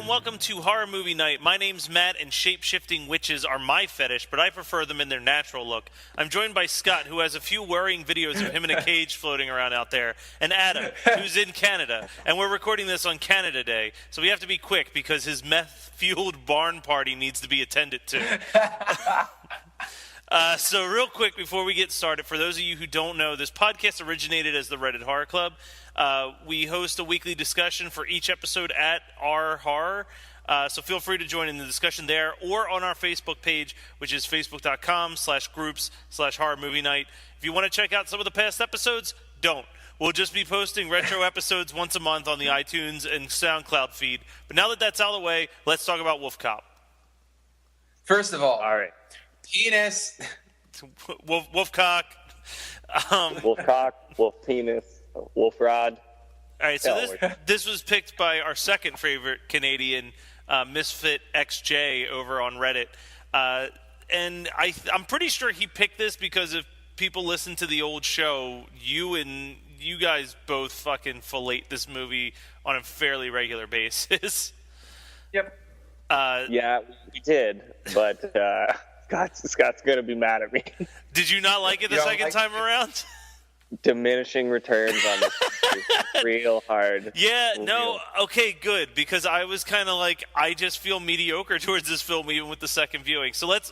and welcome to Horror Movie Night. My name's Matt, and shape-shifting witches are my fetish, but I prefer them in their natural look. I'm joined by Scott, who has a few worrying videos of him in a cage floating around out there, and Adam, who's in Canada. And we're recording this on Canada Day, so we have to be quick because his meth-fueled barn party needs to be attended to. So real quick before we get started, for those of you who don't know, this podcast originated as the Reddit Horror Club. We host a weekly discussion for each episode at our horror, so feel free to join in the discussion there or on our Facebook page, which is facebook.com/groups/horror movie night. If you want to check out some of the past episodes, don't. We'll just be posting retro episodes once a month on the iTunes and SoundCloud feed. But now that that's out of the way, let's talk about Wolfcop. First of all right. Penis. Wolfcock. Wolfcock, wolf penis, wolf rod. All right, so this was picked by our second favorite Canadian, Misfit XJ, over on Reddit. And I'm pretty sure he picked this because if people listen to the old show, you guys both fucking fillate this movie on a fairly regular basis. Yep. Yeah, we did, but Scott's going to be mad at me. Did you not like it the second time around? Diminishing returns on this real hard. Yeah, no, okay, good, because I was kind of like, I just feel mediocre towards this film even with the second viewing. So let's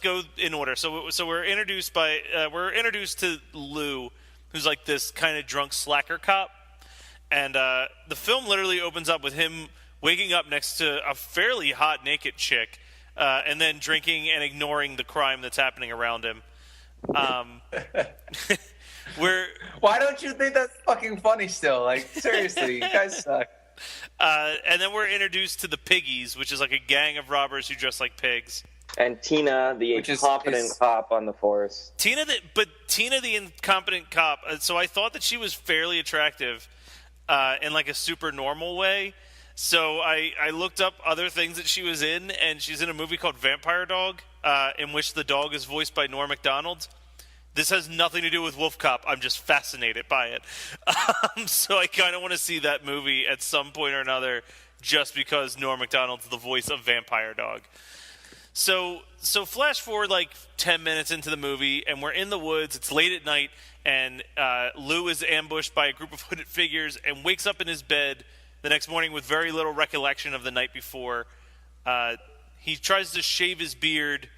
go in order. So we're introduced to Lou, who's like this kind of drunk slacker cop, and the film literally opens up with him waking up next to a fairly hot naked chick, and then drinking and ignoring the crime that's happening around him. Why don't you think that's fucking funny still? Like, seriously, you guys suck. And then we're introduced to the Piggies, which is like a gang of robbers who dress like pigs. And Tina, the incompetent cop on the force. Tina, the incompetent cop. So I thought that she was fairly attractive in like a super normal way. So I looked up other things that she was in, and she's in a movie called Vampire Dog, in which the dog is voiced by Norm Macdonald. This has nothing to do with Wolfcop. I'm just fascinated by it. So I kind of want to see that movie at some point or another just because Norm Macdonald's the voice of Vampire Dog. So flash forward like 10 minutes into the movie, and we're in the woods. It's late at night, and Lou is ambushed by a group of hooded figures and wakes up in his bed the next morning with very little recollection of the night before. He tries to shave his beard,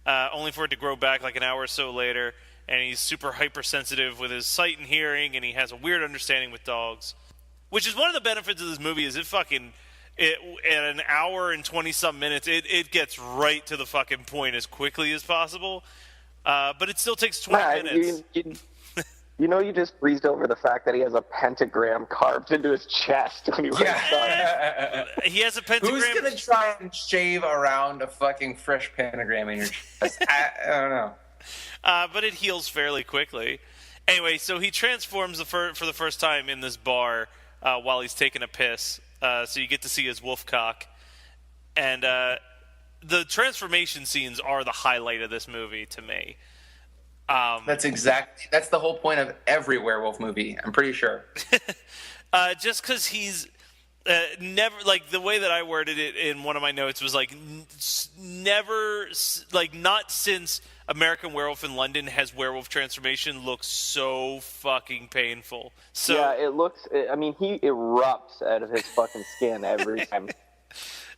only for it to grow back like an hour or so later. And he's super hypersensitive with his sight and hearing, and he has a weird understanding with dogs. Which is one of the benefits of this movie, is at an hour and 20-some minutes, it gets right to the fucking point as quickly as possible. But it still takes 20 minutes. You just breezed over the fact that he has a pentagram carved into his chest when he wakes up. He has a pentagram. Who's going to try and shave around a fucking fresh pentagram in your chest? I don't know. But it heals fairly quickly. Anyway, so he transforms for the first time in this bar while he's taking a piss. So you get to see his wolf cock. And the transformation scenes are the highlight of this movie to me. That's the whole point of every werewolf movie, I'm pretty sure. Just because he's never, like, the way that I worded it in one of my notes was like, never, like, not since American Werewolf in London has werewolf transformation looked so fucking painful. So yeah, he erupts out of his fucking skin every time.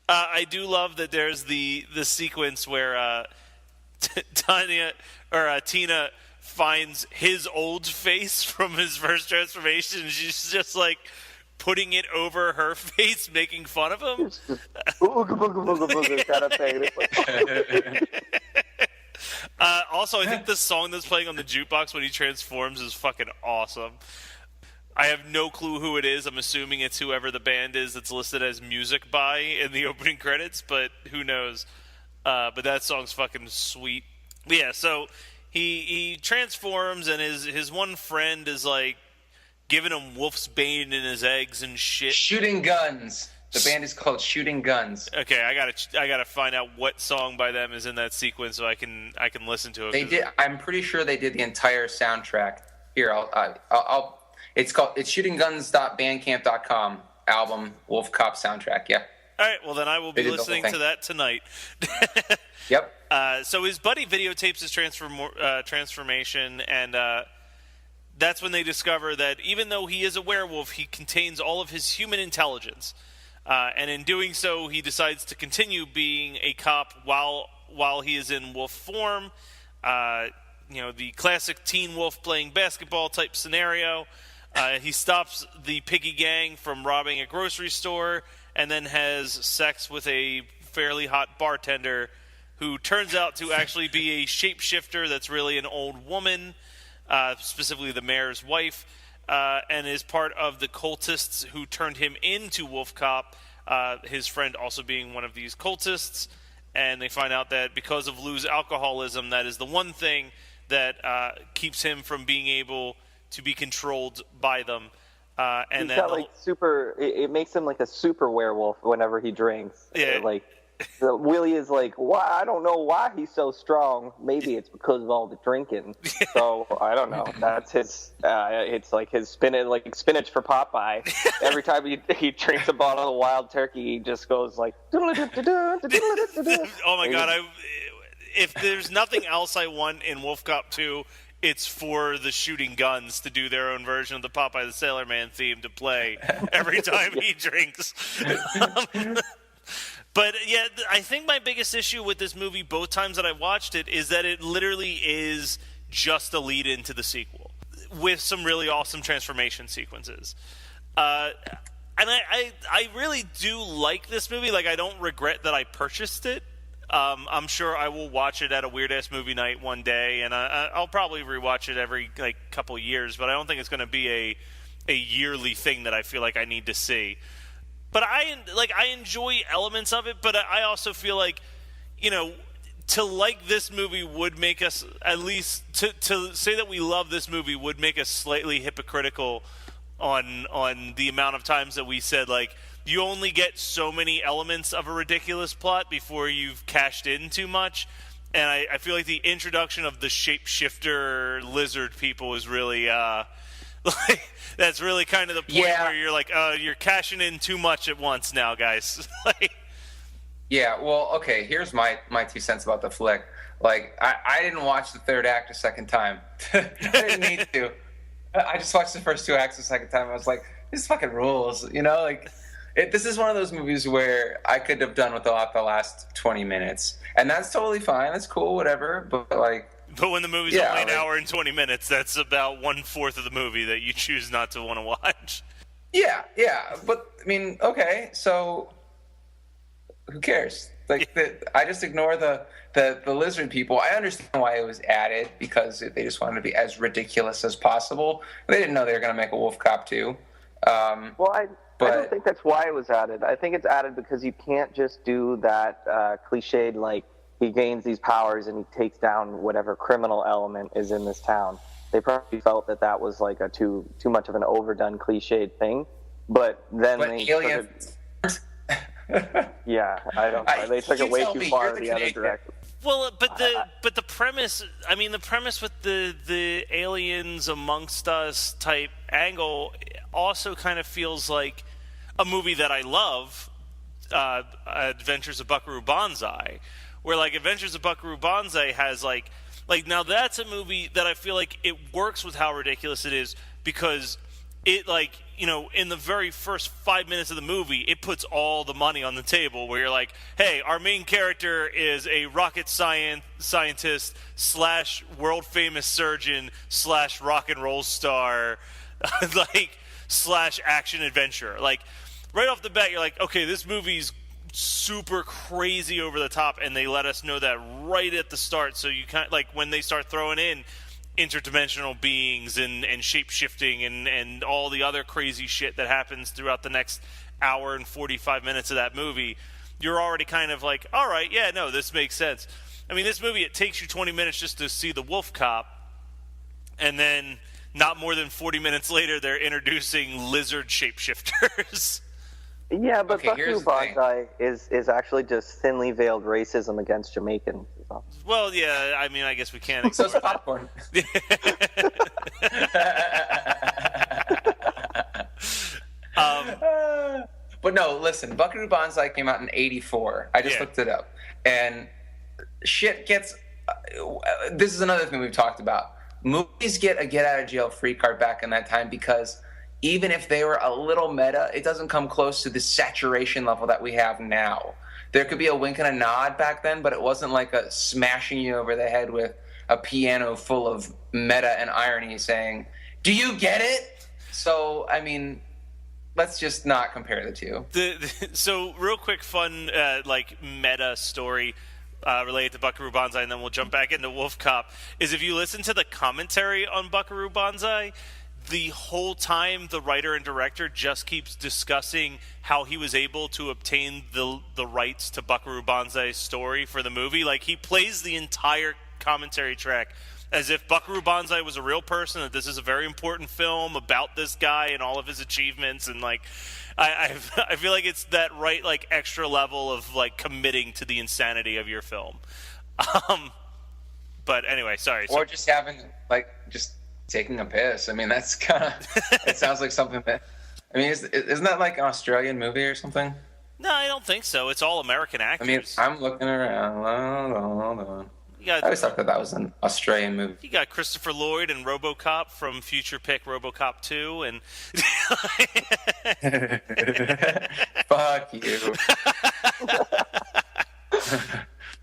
I do love that there's the sequence where Tina finds his old face from his first transformation, and she's just like putting it over her face, making fun of him. Kind of thing. Also, I think the song that's playing on the jukebox when he transforms is fucking awesome. I have no clue who it is. I'm assuming it's whoever the band is that's listed as music by in the opening credits, but who knows? But that song's fucking sweet. But yeah, so he transforms, and his one friend is like giving him wolf's bane in his eggs and shit. Shooting Guns. The band is called Shooting Guns. Okay, I gotta find out what song by them is in that sequence so I can listen to it. They did. I'm pretty sure they did the entire soundtrack. Here, it's shootingguns.bandcamp.com. album, Wolfcop soundtrack. Yeah. All right, well then I will be They did the whole listening thing. to that tonight. Yep. So his buddy videotapes his transformation, and that's when they discover that even though he is a werewolf, he contains all of his human intelligence. And in doing so, he decides to continue being a cop while he is in wolf form. The classic teen wolf playing basketball type scenario. He stops the Piggy Gang from robbing a grocery store and then has sex with a fairly hot bartender who turns out to actually be a shapeshifter that's really an old woman, specifically the mayor's wife, and is part of the cultists who turned him into Wolfcop, his friend also being one of these cultists. And they find out that because of Lou's alcoholism, that is the one thing that keeps him from being able to be controlled by them. And He's got super. It makes him like a super werewolf whenever he drinks. Yeah. Willie is like, why? I don't know why he's so strong. Maybe it's because of all the drinking. So I don't know. That's his. It's like his spinach for Popeye. Every time he drinks a bottle of wild turkey, he just goes like. Oh my god! If there's nothing else I want in Wolf Cop 2, it's for the shooting guns to do their own version of the Popeye the Sailor Man theme to play every time he drinks. But yeah, I think my biggest issue with this movie, both times that I watched it, is that it literally is just a lead into the sequel with some really awesome transformation sequences. And I really do like this movie. Like, I don't regret that I purchased it. I'm sure I will watch it at a weird-ass movie night one day, and I'll probably rewatch it every couple years, but I don't think it's going to be a yearly thing that I feel like I need to see. But I enjoy elements of it, but I also feel like, to like this movie would make us, at least to say that we love this movie would make us slightly hypocritical on the amount of times that we said, like, you only get so many elements of a ridiculous plot before you've cashed in too much. And I feel like the introduction of the shapeshifter lizard people is really that's really kind of the point where you're like, you're cashing in too much at once now, guys. Yeah, well, okay, here's my 2 cents about the flick. Like, I didn't watch the third act a second time. I didn't need to. I just watched the first 2 acts a second time. I was like, this fucking rules, this is one of those movies where I could have done without the last 20 minutes. And that's totally fine. That's cool, whatever. But when the movie's only an hour and 20 minutes, that's about 1/4 of the movie that you choose not to want to watch. Yeah. But, I mean, okay, so who cares? I just ignore the lizard people. I understand why it was added, because they just wanted to be as ridiculous as possible. They didn't know they were going to make a Wolf Cop 2. I don't think that's why it was added. I think it's added because you can't just do that cliched, like, he gains these powers and he takes down whatever criminal element is in this town. They probably felt that was like a too much of an overdone cliched thing. But then aliens. Yeah, I don't know. They took it way too far in the other direction. Well, but the premise, I mean, the premise with the aliens amongst us type angle also kind of feels like a movie that I love, Adventures of Buckaroo Banzai, where like Adventures of Buckaroo Banzai has like now that's a movie that I feel like it works with how ridiculous it is, because it, like, in the very first 5 minutes of the movie, it puts all the money on the table, where you're like, hey, our main character is a rocket scientist / world famous surgeon / rock and roll star, / action adventure. Like, right off the bat, you're like, okay, this movie's super crazy over the top, and they let us know that right at the start. So you kind of, like, when they start throwing in interdimensional beings and shape-shifting and all the other crazy shit that happens throughout the next hour and 45 minutes of that movie, you're already kind of like, all right, yeah, no, this makes sense. I mean, this movie, it takes you 20 minutes just to see the Wolf Cop, and then not more than 40 minutes later, they're introducing lizard shapeshifters. Yeah, but Buckaroo Banzai is actually just thinly veiled racism against Jamaicans. Well, yeah, I mean, I guess we can't So ignore it's popcorn. But no, listen, Buckaroo Banzai came out in '84. I just looked it up, and shit gets. This is another thing we've talked about. Movies get a get out of jail free card back in that time because even if they were a little meta, it doesn't come close to the saturation level that we have now. There could be a wink and a nod back then, but it wasn't like a smashing you over the head with a piano full of meta and irony saying, "Do you get it?" So, I mean, let's just not compare the two. So, real quick, fun, meta story related to Buckaroo Banzai, and then we'll jump back into Wolfcop, is if you listen to the commentary on Buckaroo Banzai, the whole time the writer and director just keeps discussing how he was able to obtain the rights to Buckaroo Banzai's story for the movie. Like, he plays the entire commentary track as if Buckaroo Banzai was a real person, that this is a very important film about this guy and all of his achievements, and like I feel like it's that right like extra level of like committing to the insanity of your film. But anyway, sorry. Or just having just taking a piss. I mean, that's kind of it sounds like something that I mean, isn't that like an Australian movie or something? No, I don't think so. It's all American actors. I mean, I'm looking around. Hold on. I always thought that was an Australian movie. You got Christopher Lloyd and RoboCop from future pick RoboCop 2, and fuck you.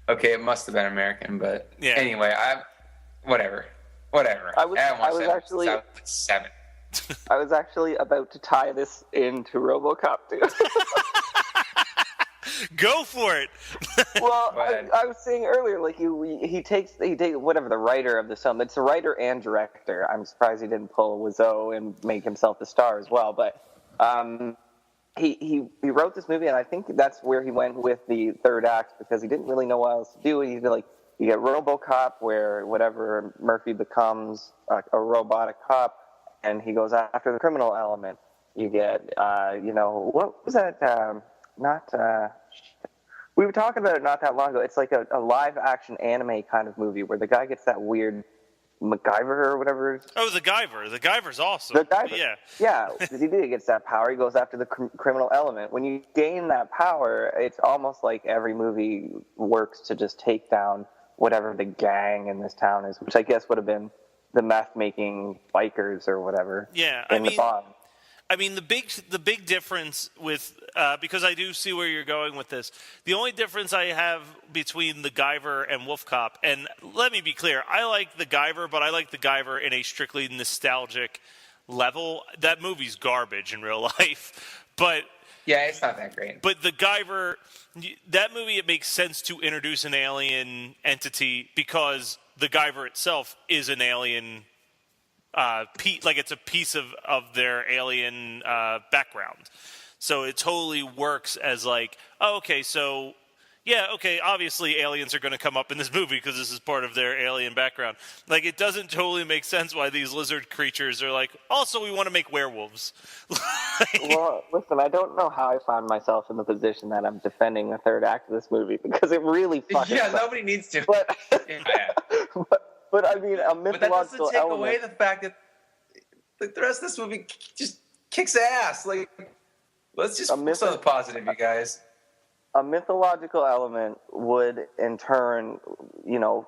Okay, it must have been American, but anyway, whatever. I was actually 7. I was actually about to tie this into RoboCop 2. Go for it. Well, I was saying earlier, like he takes whatever the writer of the film. It's the writer and director. I'm surprised he didn't pull Wiseau and make himself the star as well. But he wrote this movie, and I think that's where he went with the third act because he didn't really know what else to do. And he's like, you get RoboCop, where whatever Murphy becomes a robotic cop, and he goes after the criminal element. You get what was that? We were talking about it not that long ago. It's like a live-action anime kind of movie where the guy gets that weird MacGyver or whatever. Oh, the Guyver. The Guyver's awesome. The Guyver. Yeah, because he gets that power. He goes after the criminal element. When you gain that power, it's almost like every movie works to just take down whatever the gang in this town is, which I guess would have been the meth-making bikers or whatever. Yeah, I mean, the big difference with because I do see where you're going with this. The only difference I have between the Guyver and Wolfcop, and let me be clear, I like the Guyver, but I like the Guyver in a strictly nostalgic level. That movie's garbage in real life, but yeah, it's not that great. But the Guyver, that movie, it makes sense to introduce an alien entity because the Guyver itself is an alien. It's a piece of their alien background, so it totally works as like, oh, okay, so obviously aliens are going to come up in this movie because this is part of their alien background. Like, it doesn't totally make sense why these lizard creatures are like, also we want to make werewolves. Well, listen, I don't know how I found myself in the position that I'm defending the third act of this movie because it really fucking sucks. Nobody needs to. But, but I mean, a mythological But that doesn't take element. away the fact that the rest of this movie just kicks ass. Like, let's just focus on the positive, you guys. A mythological element would, in turn,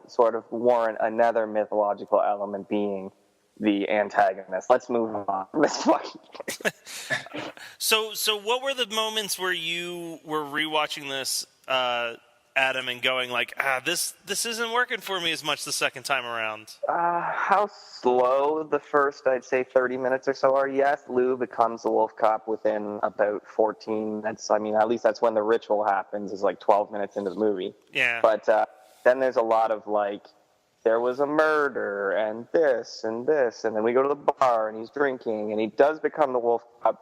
sort of warrant another mythological element being the antagonist. Let's move on. So what were the moments where you were rewatching this, Adam, and going like, this isn't working for me as much the second time around? How slow the first, I'd say, 30 minutes or so are. Yes, Lou becomes a wolf cop within about 14 minutes. I mean, at least that's when the ritual happens, is like 12 minutes into the movie. Yeah. But then there's a lot of like, there was a murder and this, and then we go to the bar and he's drinking and he does become the wolf cop.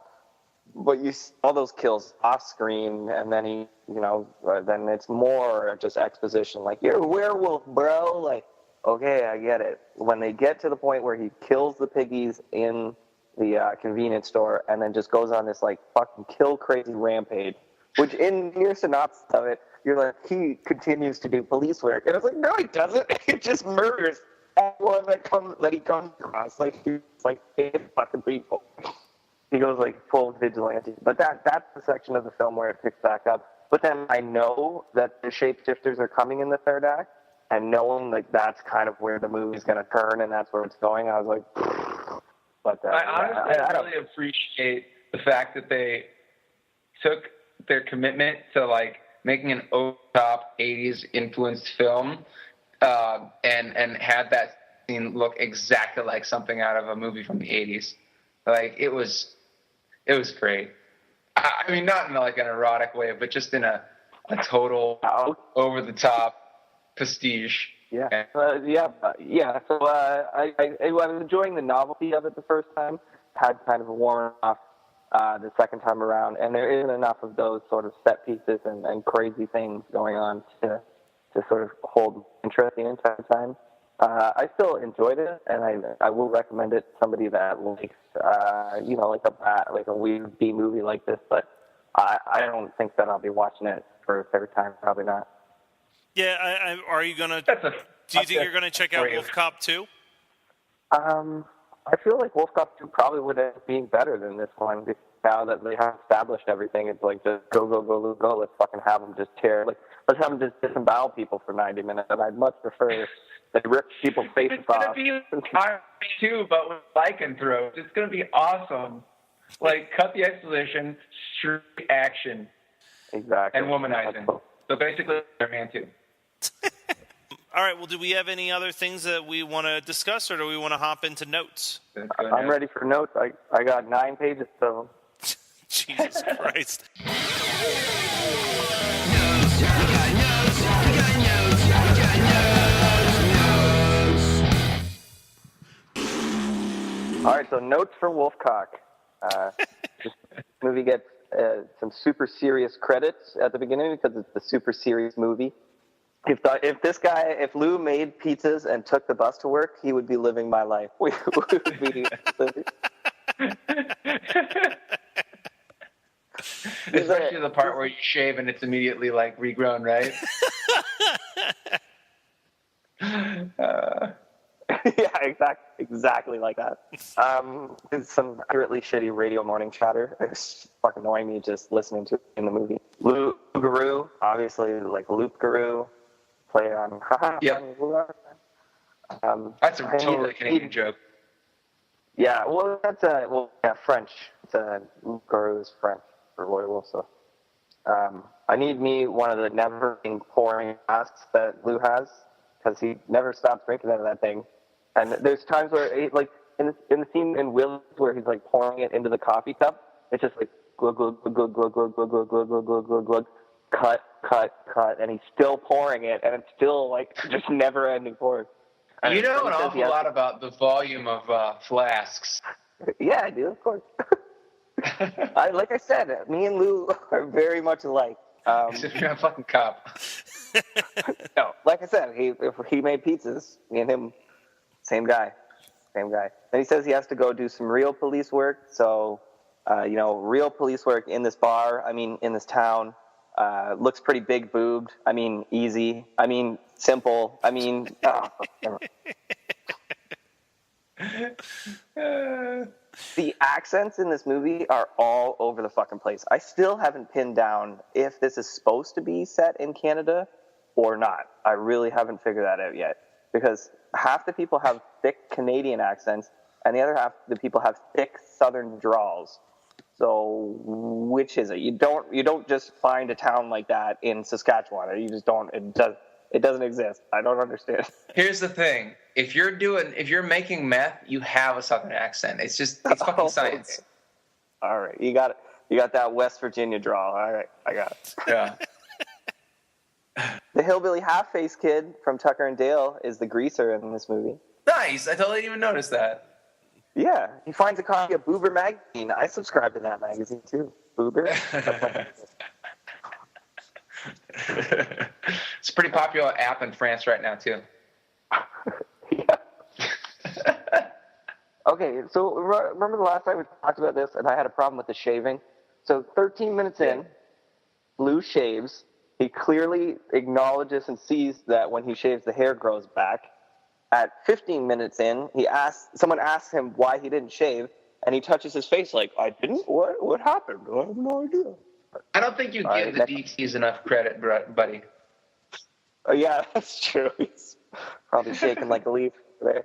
But you see all those kills off screen, and then he, then it's more just exposition. Like, you're a werewolf, bro. Like, okay, I get it. When they get to the point where he kills the piggies in the convenience store, and then just goes on this like fucking kill crazy rampage, which in your synopsis of it, you're like, he continues to do police work, and it's like, no, he doesn't. He just murders everyone that he comes across. Like, he's like 8 fucking people. he goes like full vigilante. But that's the section of the film where it picks back up. But then I know that the shapeshifters are coming in the third act, and knowing like that's kind of where the movie's going to turn and that's where it's going, I was like, but I honestly really appreciate the fact that they took their commitment to like making an over-top 80s influenced film and had that scene look exactly like something out of a movie from the 80s. Like it was great. I mean, not in like an erotic way, but just in a total over-the-top prestige. Yeah, yeah. So I was enjoying the novelty of it the first time. Had kind of a warm off the second time around, and there isn't enough of those sort of set pieces and crazy things going on to sort of hold interest the entire time. I still enjoyed it, and I will recommend it to somebody that likes, like a weird B movie like this. But I don't think that I'll be watching it for a third time. Probably not. Yeah, are you gonna? Do you think you're gonna check out Wolfcop 2? I feel like Wolfcop 2 probably would end up being better than this one. Because now that they have established everything, it's like just go. Let's fucking have them just tear. Like let's have them just disembowel people for 90 minutes. And I'd much prefer they rip people's faces off. It's gonna be Iron Man 2, but with lycanthropes. It's gonna be awesome. Like cut the exposition, straight action. Exactly. And womanizing. So basically, Iron Man 2. All right, well, do we have any other things that we want to discuss, or do we want to hop into notes? I'm ready for notes. I got 9 pages of them. Jesus Christ. All right, so notes for Wolfcock. This movie gets some super serious credits at the beginning because it's the super serious movie. If Lou made pizzas and took the bus to work, he would be living my life. We would be living. Especially the part where you shave and it's immediately like regrown, right? Yeah, exactly like that. It's some accurately shitty radio morning chatter. It's fucking annoying me just listening to it in the movie. Lou Guru, obviously like Loop Guru. Play on. Yep. That's a totally Canadian joke. Yeah, well, that's French. It's Guru is French for werewolf. So, I need me one of the never-ending pouring masks that Lou has because he never stops drinking out of that thing. And there's times where, like in the scene in Willis where he's like pouring it into the coffee cup, it's just like glug glug glug glug glug glug glug glug glug glug glug glug. Cut, and he's still pouring it, and it's still like just never-ending pour. You know an awful lot about the volume of flasks. Yeah, I do, of course. Like I said, me and Lou are very much alike. Except you're a fucking cop. No, like I said, if he made pizzas, me and him, same guy. Then he says he has to go do some real police work. So, real police work in this bar. I mean, in this town. Looks pretty big boobed. I mean, easy. I mean, simple. I mean, the accents in this movie are all over the fucking place. I still haven't pinned down if this is supposed to be set in Canada or not. I really haven't figured that out yet because half the people have thick Canadian accents and the other half the people have thick Southern drawls. So which is it? You don't just find a town like that in Saskatchewan. You just don't. It doesn't exist. I don't understand. Here's the thing: if you're making meth, you have a Southern accent. It's fucking science. All right, you got it. You got that West Virginia drawl. All right, I got it. Yeah. The hillbilly half-faced kid from Tucker and Dale is the greaser in this movie. Nice. I totally didn't even notice that. Yeah, he finds a copy of Boober magazine. I subscribe to that magazine too. Boober. It's a pretty popular app in France right now too. Yeah. Okay, so remember the last time we talked about this, and I had a problem with the shaving. So 13 minutes in, Lou shaves. He clearly acknowledges and sees that when he shaves, the hair grows back. At 15 minutes in, someone asks him why he didn't shave, and he touches his face like, I didn't? What happened? I have no idea. I don't think you give right, the DTs enough credit, buddy. Oh, yeah, that's true. He's probably shaking like a leaf there.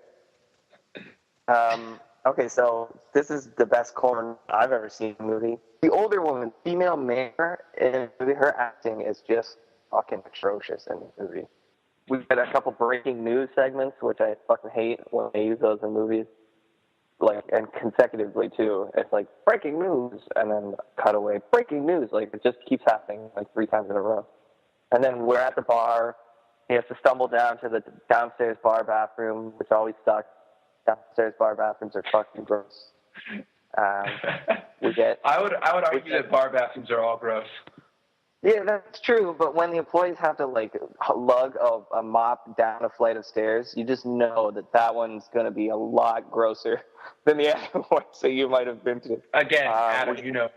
Okay, so this is the best corn I've ever seen in a movie. The older woman, female mayor, in the movie, her acting is just fucking atrocious in this movie. We had a couple breaking news segments, which I fucking hate when they use those in movies. Like, and consecutively too. It's like breaking news, and then cutaway breaking news. Like, it just keeps happening like 3 times in a row. And then we're at the bar. He has to stumble down to the downstairs bar bathroom, which always sucks. Downstairs bar bathrooms are fucking gross. We get. I would argue that bar bathrooms are all gross. Yeah, that's true. But when the employees have to like lug a mop down a flight of stairs, you just know that one's going to be a lot grosser than the other ones that you might have been to. Again, Adam, you know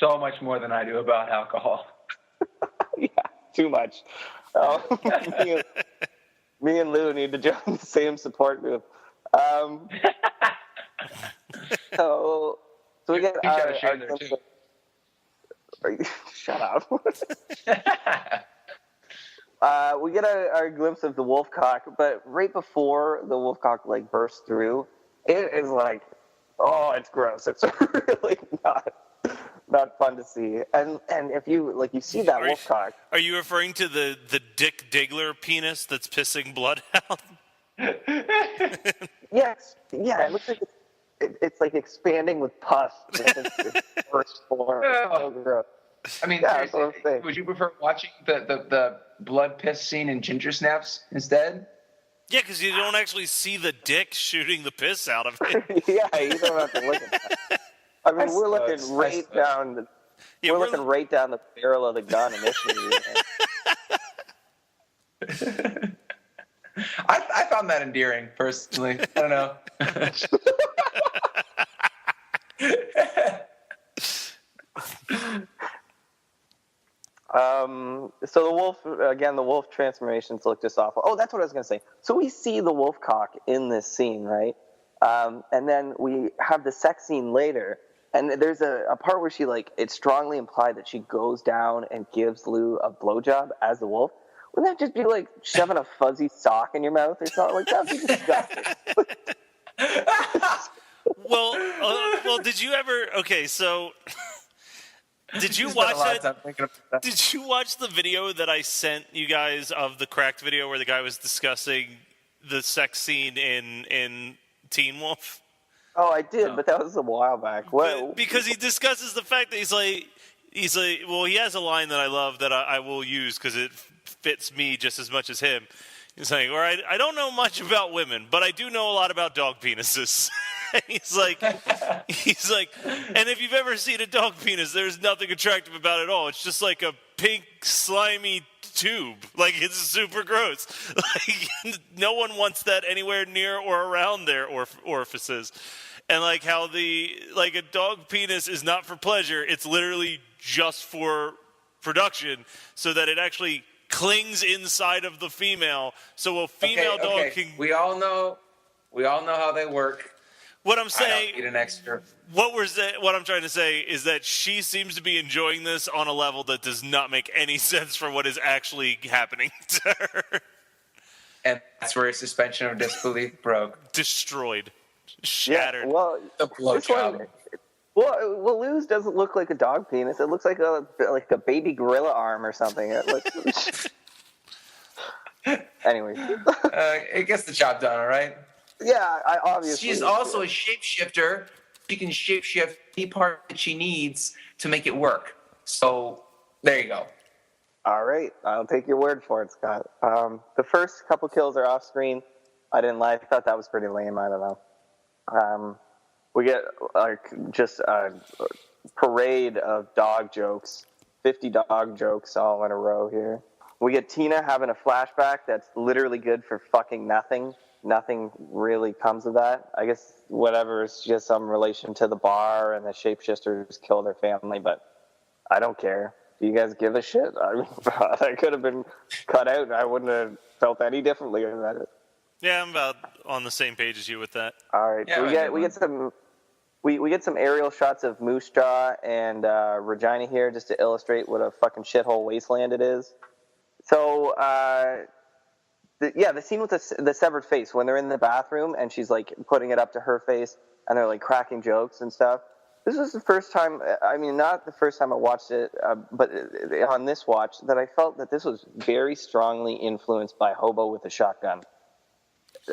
so much more than I do about alcohol. Yeah, too much. Me and Lou need to join the same support group. So we get shut up. We get our glimpse of the Wolfcop, but right before the Wolfcop like bursts through, it is like, oh, it's gross. It's really not fun to see. And if you you see that Wolfcop. Are you referring to the Dick Diggler penis that's pissing blood out? Yes. Yeah, it looks like it's like expanding with pus. It's first form. Oh, gross. I mean, yeah, that's what I'm saying. Would you prefer watching the blood piss scene in Ginger Snaps instead? Yeah, because you don't actually see the dick shooting the piss out of it. Yeah, you don't have to look at that. I mean, we're looking right down the barrel of the gun initially. I found that endearing, personally. I don't know. So the wolf transformations look just awful. Oh, that's what I was going to say. So we see the Wolfcop in this scene, right? And then we have the sex scene later. And there's a part where it's strongly implied that she goes down and gives Lou a blowjob as the wolf. Wouldn't that just be like shoving a fuzzy sock in your mouth or something? Like, that would be disgusting. Well, did you ever? Okay, so did you watch that? Did you watch the video that I sent you guys of the Cracked video where the guy was discussing the sex scene in Teen Wolf? Oh, I did, but that was a while back. Because he discusses the fact that he's like, well, he has a line that I love that I will use because it fits me just as much as him. He's like, all right, I don't know much about women, but I do know a lot about dog penises. he's like, and if you've ever seen a dog penis, there's nothing attractive about it at all. It's just like a pink, slimy tube. Like, it's super gross. Like, no one wants that anywhere near or around their orifices. And like how a dog penis is not for pleasure, it's literally just for production so that it actually clings inside of the female so a female dog can... We all know how they work. What I'm saying... I don't need an extra. What I'm trying to say is that she seems to be enjoying this on a level that does not make any sense for what is actually happening to her. And that's where suspension of disbelief broke. Destroyed. Shattered. Yeah, well, the blowjob. Well, Lou's doesn't look like a dog penis. It looks like a baby gorilla arm or something. It looks... Anyway. It gets the job done, all right? Yeah, obviously. She's also a shapeshifter. She can shapeshift any part that she needs to make it work. So, there you go. All right. I'll take your word for it, Scott. The first couple kills are off screen. I didn't like. I thought that was pretty lame. I don't know. We get just a parade of dog jokes, 50 dog jokes all in a row here. We get Tina having a flashback that's literally good for fucking nothing. Nothing really comes of that. I guess whatever, it's just some relation to the bar and the shapeshifters kill their family, but I don't care. Do you guys give a shit? I mean, that could have been cut out and I wouldn't have felt any differently about it. Yeah, I'm about on the same page as you with that. All right, yeah, so we get some We get some aerial shots of Moose Jaw and Regina here just to illustrate what a fucking shithole wasteland it is. So, the scene with the severed face, when they're in the bathroom and she's like putting it up to her face and they're like cracking jokes and stuff. This was the first time, I mean, not the first time I watched it, but on this watch, that I felt that this was very strongly influenced by Hobo with a Shotgun.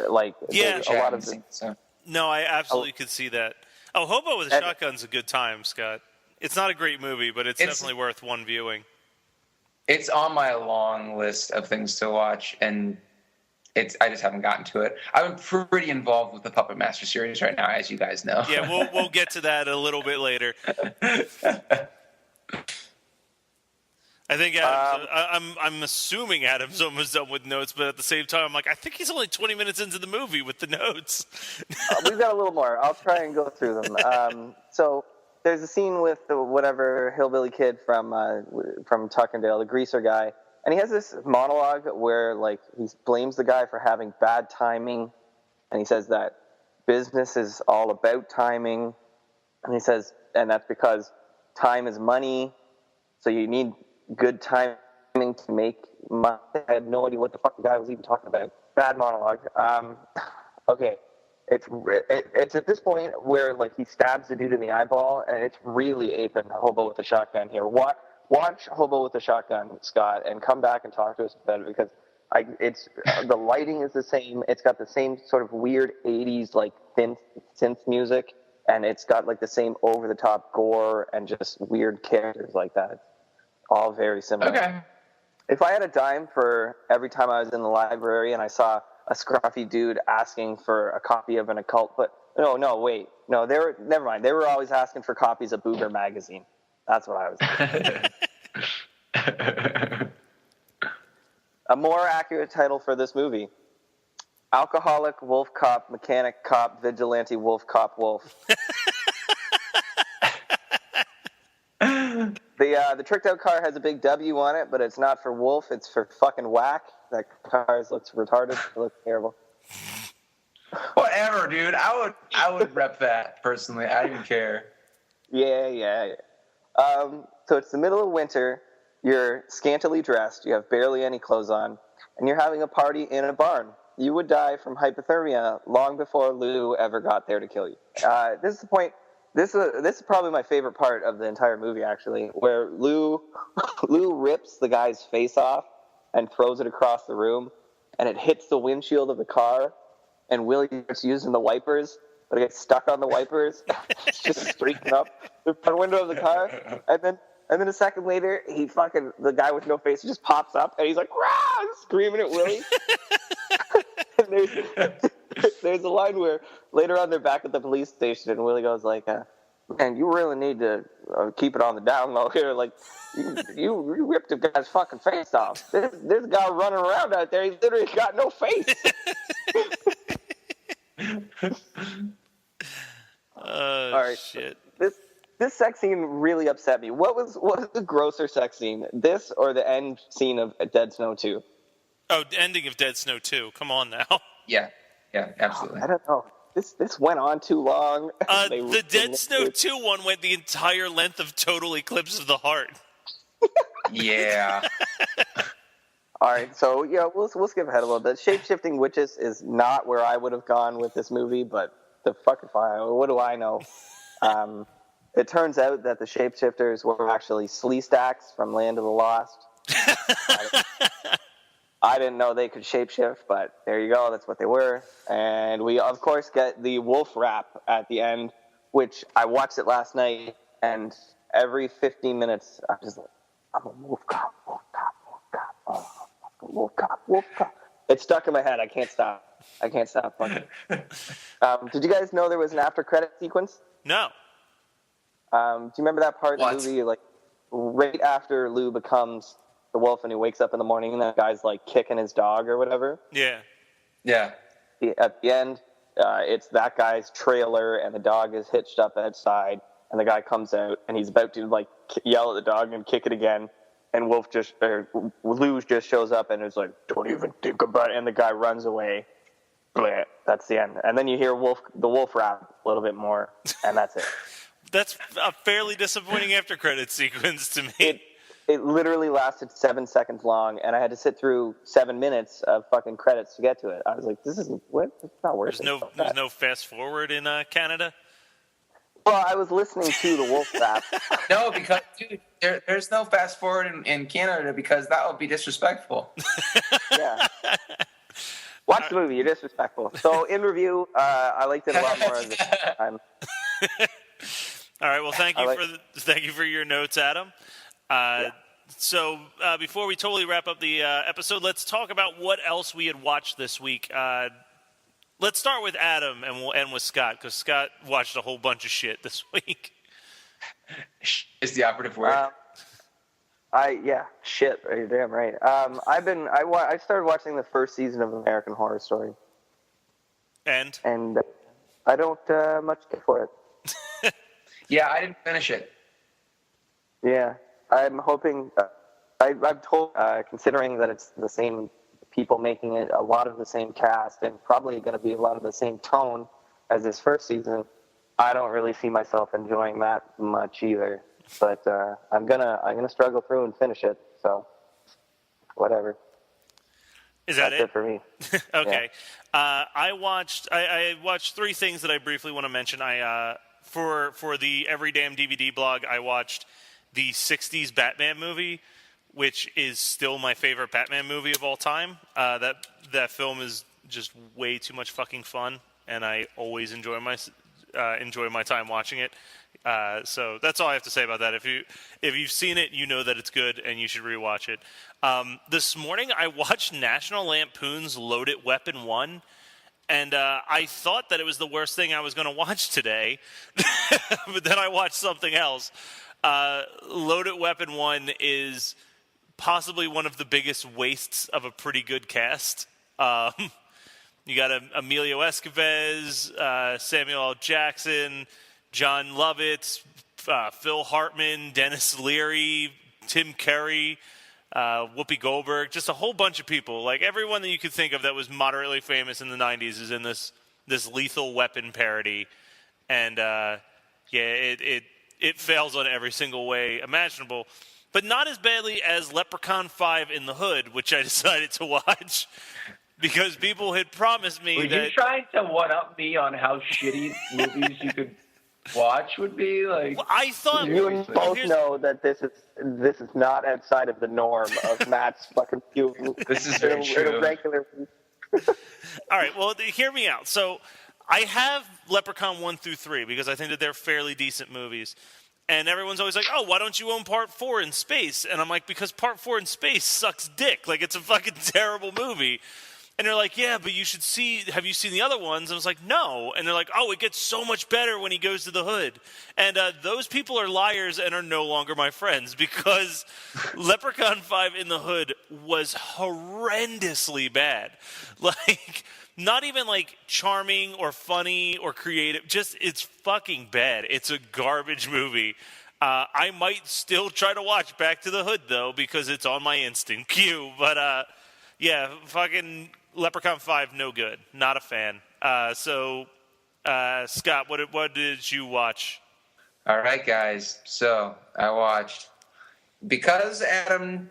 Like, yeah, a lot of the... No, I absolutely could see that. Oh, Hobo with a Shotgun's a good time, Scott. It's not a great movie, but it's definitely worth one viewing. It's on my long list of things to watch, and I just haven't gotten to it. I'm pretty involved with the Puppet Master series right now, as you guys know. Yeah, we'll get to that a little bit later. I think I'm assuming Adam's almost done with notes, but at the same time, I'm like, I think he's only 20 minutes into the movie with the notes. We've got a little more. I'll try and go through them. So there's a scene with whatever hillbilly kid from Tuckendale, the greaser guy, and he has this monologue where like he blames the guy for having bad timing, and he says that business is all about timing, and he says, and that's because time is money, so you need good timing to make money. I had no idea what the fuck the guy was even talking about. Bad monologue. Okay. It's at this point where like he stabs the dude in the eyeball, and it's really aping Hobo with a Shotgun here. Watch Hobo with a Shotgun, Scott, and come back and talk to us about it, because it's the lighting is the same. It's got the same sort of weird 80s like synth music, and it's got like the same over the top gore and just weird characters like that. All very similar. Okay. If I had a dime for every time I was in the library and I saw a scruffy dude asking for a copy of an occult, but wait, never mind. They were always asking for copies of Booger magazine. That's what I was doing. A more accurate title for this movie: Alcoholic Wolf Cop, Mechanic Cop, Vigilante Wolf Cop Wolf. The tricked out car has a big W on it, but it's not for Wolf, it's for fucking Whack. That car looks retarded. It looks terrible. Whatever, dude. I would rep that personally. I don't even care. Yeah. So it's the middle of winter. You're scantily dressed. You have barely any clothes on, and you're having a party in a barn. You would die from hypothermia long before Lou ever got there to kill you. This is the point. This is probably my favorite part of the entire movie, actually, where Lou rips the guy's face off and throws it across the room, and it hits the windshield of the car, and Willie starts using the wipers, but it gets stuck on the wipers. It's just streaking up the front window of the car, and then a second later, the guy with no face just pops up, and he's like, "Rah!" screaming at Willie. And there's a line where later on they're back at the police station, and Willie goes like, "Man, you really need to keep it on the down low here. Like, you ripped a guy's fucking face off. There's a guy running around out there. He's literally got no face." All right, shit. This sex scene really upset me. What was the grosser sex scene? This or the end scene of Dead Snow 2? Oh, the ending of Dead Snow 2. Come on now. Yeah, absolutely. I don't know. This went on too long. The Dead Snow 2 one went the entire length of Total Eclipse of the Heart. Yeah. All right, so yeah, we'll skip ahead a little bit. Shape-shifting witches is not where I would have gone with this movie, but the fuck if what do I know? It turns out that the shapeshifters were actually Sleestacks from Land of the Lost. I didn't know they could shapeshift, but there you go. That's what they were. And we, of course, get the wolf rap at the end, which I watched it last night, and every 15 minutes, I'm just like, I'm a wolf cop, wolf cop, wolf cop, oh, wolf cop, wolf cop. It's stuck in my head. I can't stop. Fucking. Did you guys know there was an after-credit sequence? No. Do you remember that part in the movie, like, right after Lou becomes the wolf and he wakes up in the morning and that guy's like kicking his dog or whatever? Yeah. At the end, it's that guy's trailer and the dog is hitched up outside and the guy comes out and he's about to like yell at the dog and kick it again, and Lou just shows up and is like, "Don't even think about it," and the guy runs away. Bleh. That's the end. And then you hear the wolf rap a little bit more, and that's it. That's a fairly disappointing after credit sequence to me. It literally lasted 7 seconds long, and I had to sit through 7 minutes of fucking credits to get to it. I was like, "This isn't what? It's not worth it." There's no fast forward in Canada. Well, I was listening to the wolf rap. No, because dude, there's no fast forward in Canada because that would be disrespectful. Yeah. Watch the movie. You're disrespectful. So, in review, I liked it a lot more this time. All right. Well, thank you for your notes, Adam. So before we totally wrap up the episode, let's talk about what else we had watched this week. Let's start with Adam, and we'll end with Scott, because Scott watched a whole bunch of shit this week. Is the operative word. Shit. You're damn right. I started watching the first season of American Horror Story, and I don't much care for it. Yeah, I didn't finish it. Yeah, I'm hoping. I'm told, considering that it's the same people making it, a lot of the same cast, and probably going to be a lot of the same tone as this first season, I don't really see myself enjoying that much either. But I'm gonna struggle through and finish it. So whatever. Is that That's it for me? Okay. Yeah. I watched 3 things that I briefly want to mention. For the Every Damn DVD blog, I watched the 60s Batman movie, which is still my favorite Batman movie of all time. That film is just way too much fucking fun, and I always enjoy my time watching it. So that's all I have to say about that. If you've seen it, you know that it's good, and you should rewatch it. This morning, I watched National Lampoon's Loaded Weapon 1. And I thought that it was the worst thing I was going to watch today, but then I watched something else. Loaded Weapon 1 is possibly one of the biggest wastes of a pretty good cast. You got Emilio Estevez, Samuel L. Jackson, John Lovitz, Phil Hartman, Dennis Leary, Tim Curry, Whoopi Goldberg, just a whole bunch of people. Like everyone that you could think of that was moderately famous in the 90s is in this Lethal Weapon parody. And it fails on every single way imaginable. But not as badly as Leprechaun 5 in the Hood, which I decided to watch because people had promised me Were that... you trying to one-up me on how shitty movies you could watch would be? Like, Well, I thought... You both know that this is not outside of the norm of Matt's fucking view. This is very true. Regular. All right, well, hear me out. So I have Leprechaun 1 through 3 because I think that they're fairly decent movies. And everyone's always like, oh, why don't you own Part 4 in space? And I'm like, because Part 4 in space sucks dick. Like, it's a fucking terrible movie. And they're like, yeah, but you should see, have you seen the other ones? And I was like, no. And they're like, oh, it gets so much better when he goes to the hood. And those people are liars and are no longer my friends because Leprechaun 5 in the Hood was horrendously bad. Like, not even like charming or funny or creative. Just, it's fucking bad. It's a garbage movie. I might still try to watch Back to the Hood, though, because it's on my instant queue. But, yeah, fucking Leprechaun 5, no good. Not a fan. So, Scott, what did you watch? All right, guys. So I watched, because Adam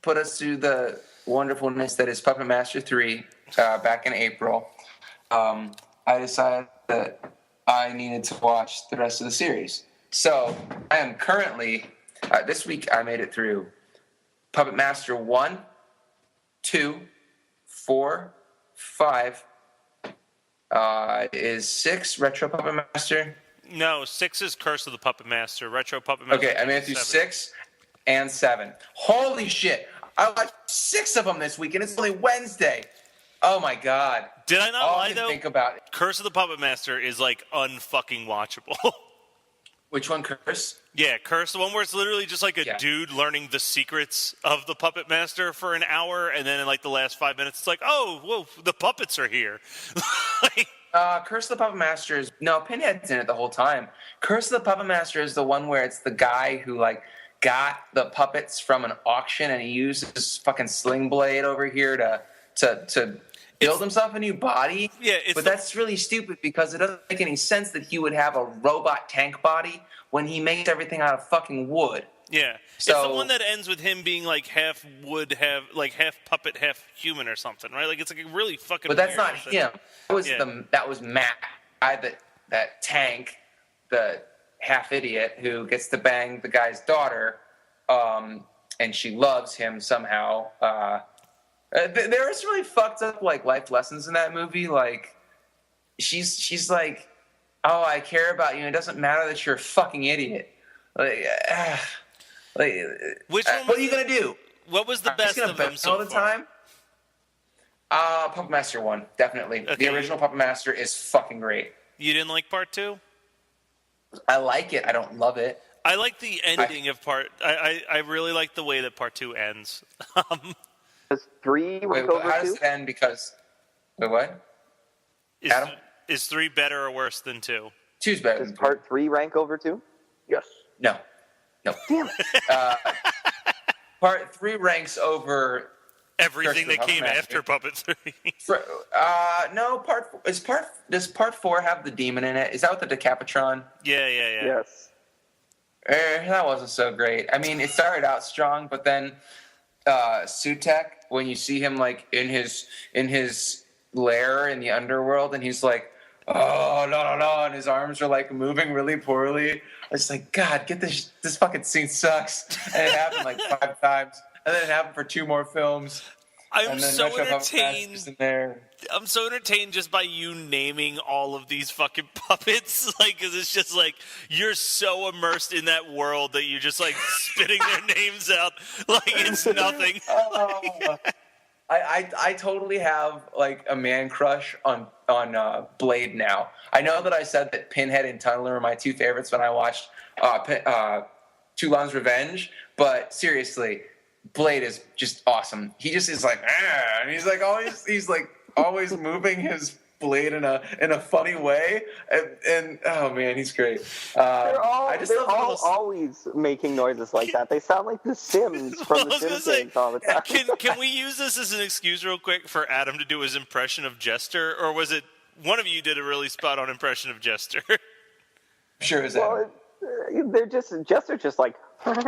put us through the wonderfulness that is Puppet Master 3 back in April, I decided that I needed to watch the rest of the series. So I am currently, this week I made it through Puppet Master 1, 2, 4, 5. Is 6 Retro Puppet Master? No, 6 is Curse of the Puppet Master. Retro Puppet Master. Okay, I made it through 6 and 7. Holy shit! I watched 6 of them this week, and it's only Wednesday. Oh my god! Did I not All lie I can though? think about it. Curse of the Puppet Master is like unfucking watchable. Which one, Curse? Yeah, Curse, the one where it's literally just like a dude learning the secrets of the Puppet Master for an hour, and then in like the last 5 minutes, it's like, oh, whoa, the puppets are here. Curse of the Puppet Master is... No, Pinhead's in it the whole time. Curse of the Puppet Master is the one where it's the guy who, like, got the puppets from an auction, and he used his fucking sling blade over here to build himself a new body. Yeah, but that's really stupid because it doesn't make any sense that he would have a robot tank body when he makes everything out of fucking wood. Yeah, so, it's the one that ends with him being like half wood, half puppet, half human or something, right? Like it's like a really fucking. But that's weird not him. That was Matt, that tank, the half idiot who gets to bang the guy's daughter, and she loves him somehow. There's really fucked up like life lessons in that movie. Like she's like, oh, I care about you. It doesn't matter that you're a fucking idiot. Which one? What are you gonna do? What was the best of them so all the time? Puppet Master 1, definitely. Okay. The original Puppet Master is fucking great. You didn't like part 2? I like it. I don't love it. I like the ending of part. I really like the way that part 2 ends. Does 3 rank over 2? How does it end? Because what? Adam? Is 3 better or worse than 2? 2's better. Does part 3 rank over 2? Yes. No. Damn it. Part 3 ranks over everything that came after Puppet 3. No, does part 4 have the demon in it? Is that with the Decapitron? Yeah. Yes. That wasn't so great. I mean, it started out strong, but then Sutek, when you see him like in his lair in the underworld, and he's like, oh no, and his arms are like moving really poorly. I was like, God, get this fucking scene sucks. And it happened like 5 times, and then it happened for 2 more films. I'm so entertained. I'm so entertained just by you naming all of these fucking puppets, like, because it's just like you're so immersed in that world that you're just like spitting their names out like it's nothing. I totally have like a man crush on Blade now. I know that I said that Pinhead and Tunneler were my 2 favorites when I watched Toulon's Revenge, but seriously, Blade is just awesome. He just is like, and he's like always moving his blade in a funny way, and oh man, he's great. They're always making noises like that. They sound like the Sims from the Simpsons all the time. Can we use this as an excuse real quick for Adam to do his impression of Jester, or was it one of you did a really spot on impression of Jester? Sure is that. Well, Jester's just like. Six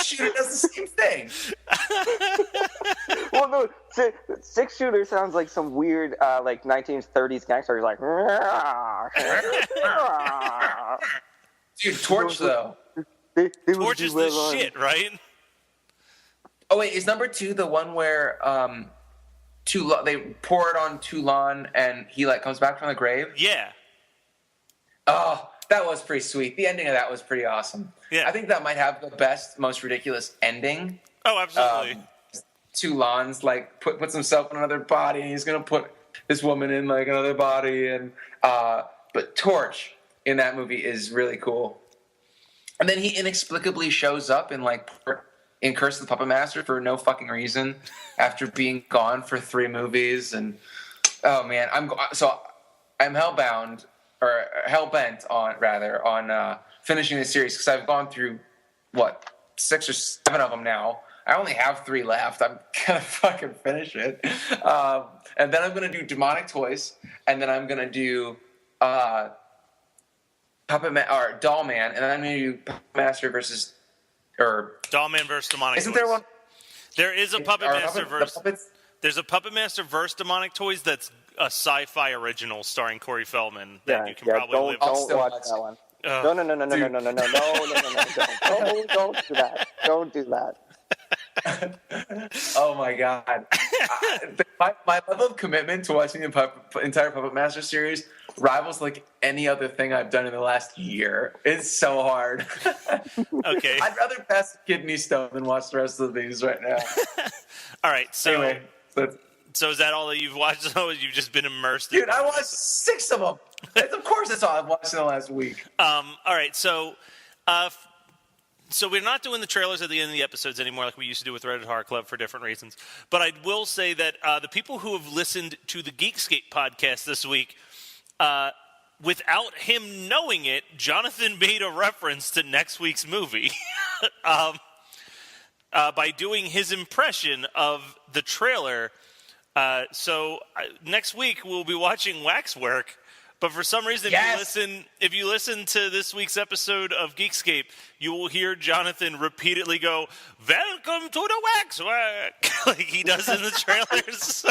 Shooter does the same thing. Well, no, 6 Shooter sounds like some weird, like 1930s gangster. He's like, dude, Torch though. Torch is the shit, right? Oh wait, is number 2 the one where they pour it on Toulon and he like comes back from the grave? Yeah. Oh, that was pretty sweet. The ending of that was pretty awesome. Yeah. I think that might have the best, most ridiculous ending. Oh, absolutely. Toulon's like puts himself in another body, and he's gonna put this woman in like another body, and but Torch in that movie is really cool. And then he inexplicably shows up in Curse of the Puppet Master for no fucking reason after being gone for 3 movies, and oh man, I'm hellbound. Or hell-bent on finishing the series, because I've gone through, 6 or 7 of them now. I only have 3 left. I'm going to fucking finish it. And then I'm going to do Demonic Toys, and then I'm going to do Doll Man, and then I'm going to do Puppet Master versus... Doll Man versus Demonic Isn't Toys. There one? There is a Puppet Master versus... There's a Puppet Master versus Demonic Toys that's a sci-fi original starring Corey Feldman that you can probably live with. Don't watch that one. No, don't do that. Don't do that. Oh my God. My level of commitment to watching the entire Puppet Master series rivals like any other thing I've done in the last year. It's so hard. Okay. I'd rather pass a kidney stone than watch the rest of these right now. All right, so... Anyway, so is that all that you've watched? So you've just been immersed in... Dude, I watched 6 of them. Of course that's all I've watched in the last week. All right, so we're not doing the trailers at the end of the episodes anymore like we used to do with Reddit Horror Club for different reasons. But I will say that the people who have listened to the Geekscape podcast this week, without him knowing it, Jonathan made a reference to next week's movie. by doing his impression of the trailer. So next week we'll be watching Waxwork. But for some reason, if you listen to this week's episode of Geekscape, you will hear Jonathan repeatedly go, "Welcome to the Waxwork," like he does in the trailers.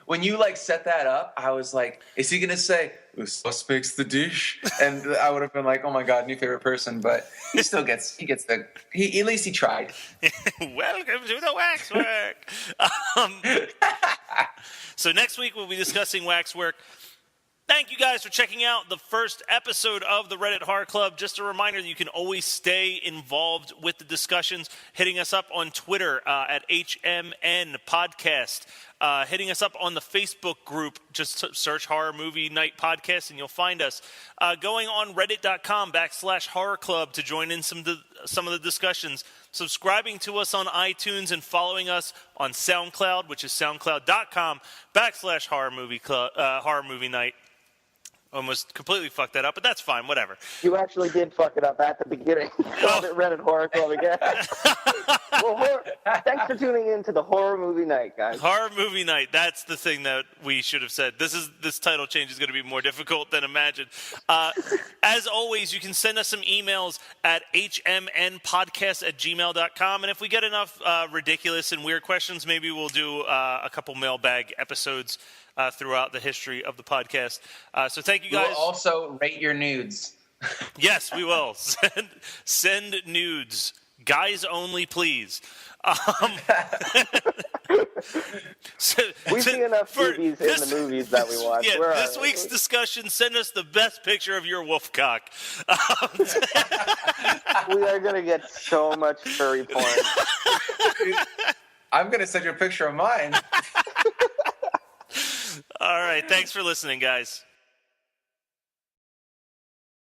When you set that up, I was like, "Is he gonna say the suspect's the dish?" And I would have been like, "Oh my god, new favorite person!" But he still gets at least he tried. Welcome to the Waxwork. So next week we'll be discussing Waxwork. Thank you guys for checking out the first episode of the Reddit Horror Club. Just a reminder that you can always stay involved with the discussions, hitting us up on Twitter at HMN Podcast, hitting us up on the Facebook group. Just search Horror Movie Night Podcast and you'll find us. Going on reddit.com/horror club to join in some of the discussions. Subscribing to us on iTunes and following us on SoundCloud, which is soundcloud.com/horror movie night. Almost completely fucked that up, but that's fine. Whatever. You actually did fuck it up at the beginning. Called it Reddit Horror Club again. Well, thanks for tuning in to the Horror Movie Night, guys. Horror Movie Night. That's the thing that we should have said. This title change is going to be more difficult than imagined. As always, you can send us some emails at hmnpodcast@gmail.com. And if we get enough ridiculous and weird questions, maybe we'll do a couple mailbag episodes throughout the history of the podcast. So thank you guys. We'll also rate your nudes. Yes, we will. Send nudes. Guys only, please. We see enough boobies in the movies that we watch. Yeah, this week's discussion, send us the best picture of your wolf cock. We are going to get so much furry porn. I'm going to send you a picture of mine. All right. Thanks for listening, guys.